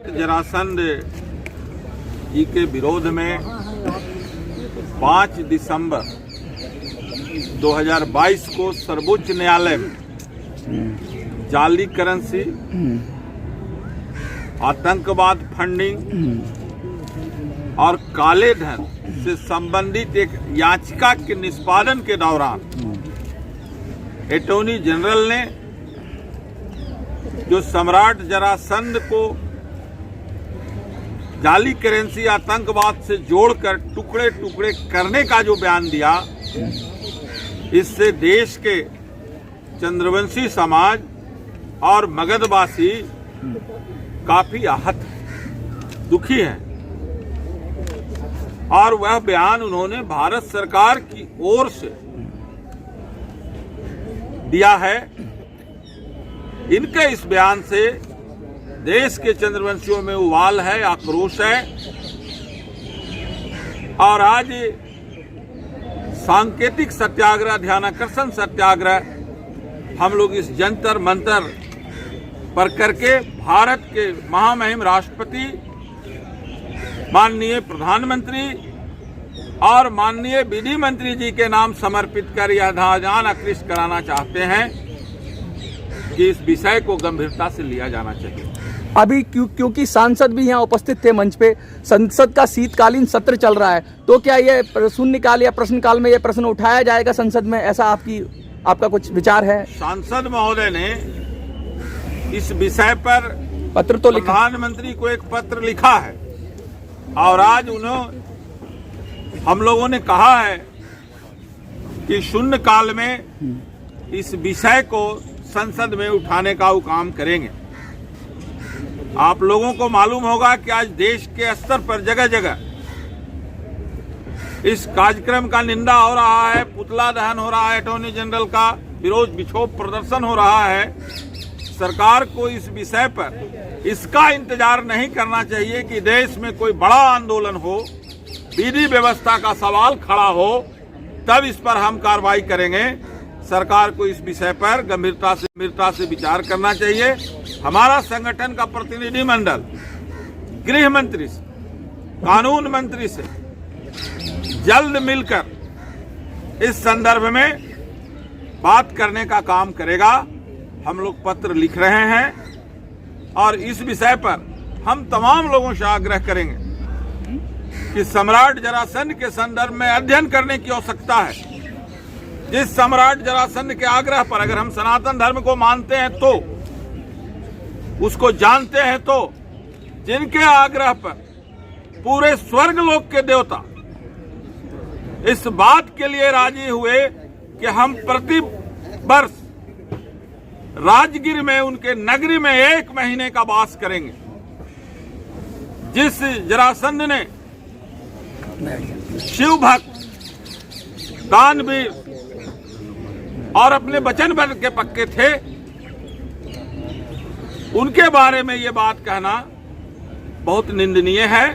जरासंध जी के विरोध में 5 दिसंबर 2022 को सर्वोच्च न्यायालय में जाली करेंसी, आतंकवाद फंडिंग और काले धन से संबंधित एक याचिका के निष्पादन के दौरान अटॉर्नी जनरल ने जो सम्राट जरासंध को जाली करेंसी आतंकवाद से जोड़कर टुकड़े टुकड़े करने का जो बयान दिया, इससे देश के चंद्रवंशी समाज और मगधवासी काफी आहत दुखी हैं। और वह बयान उन्होंने भारत सरकार की ओर से दिया है। इनके इस बयान से देश के चंद्रवंशियों में उवाल है, आक्रोश है। और आज सांकेतिक सत्याग्रह, ध्यानाकर्षण सत्याग्रह हम लोग इस जंतर मंतर पर करके भारत के महामहिम राष्ट्रपति, माननीय प्रधानमंत्री और माननीय विधि मंत्री जी के नाम समर्पित कर यह ध्यान आकृष्ट कराना चाहते हैं कि इस विषय को गंभीरता से लिया जाना चाहिए। अभी क्योंकि सांसद भी यहाँ उपस्थित थे मंच पे, संसद का शीतकालीन सत्र चल रहा है, तो क्या ये शून्यकाल या प्रश्नकाल में ये प्रश्न उठाया जाएगा संसद में, ऐसा आपका कुछ विचार है? सांसद महोदय ने इस विषय पर पत्र तो लिखा, प्रधानमंत्री को एक पत्र लिखा है और आज हम लोगों ने कहा है कि शून्यकाल में इस विषय को संसद में उठाने का वो काम करेंगे। आप लोगों को मालूम होगा कि आज देश के स्तर पर जगह जगह इस कार्यक्रम का निंदा हो रहा है, पुतला दहन हो रहा है, अटॉर्नी जनरल का विरोध विक्षोभ प्रदर्शन हो रहा है। सरकार को इस विषय पर इसका इंतजार नहीं करना चाहिए कि देश में कोई बड़ा आंदोलन हो, विधि व्यवस्था का सवाल खड़ा हो, तब इस पर हम कार्रवाई करेंगे। सरकार को इस विषय पर गंभीरता से विचार करना चाहिए। हमारा संगठन का प्रतिनिधि मंडल गृह मंत्री से, कानून मंत्री से जल्द मिलकर इस संदर्भ में बात करने का काम करेगा। हम लोग पत्र लिख रहे हैं और इस विषय पर हम तमाम लोगों से आग्रह करेंगे कि सम्राट जरासंध के संदर्भ में अध्ययन करने की आवश्यकता है। जिस सम्राट जरासंध के आग्रह पर अगर हम सनातन धर्म को मानते हैं तो, उसको जानते हैं तो, जिनके आग्रह पर पूरे स्वर्गलोक के देवता इस बात के लिए राजी हुए कि हम प्रति वर्ष राजगीर में उनके नगरी में 1 महीने का वास करेंगे। जिस जरासंध ने शिव भक्त, दानवीर और अपने वचन के पक्के थे, उनके बारे में ये बात कहना बहुत निंदनीय है।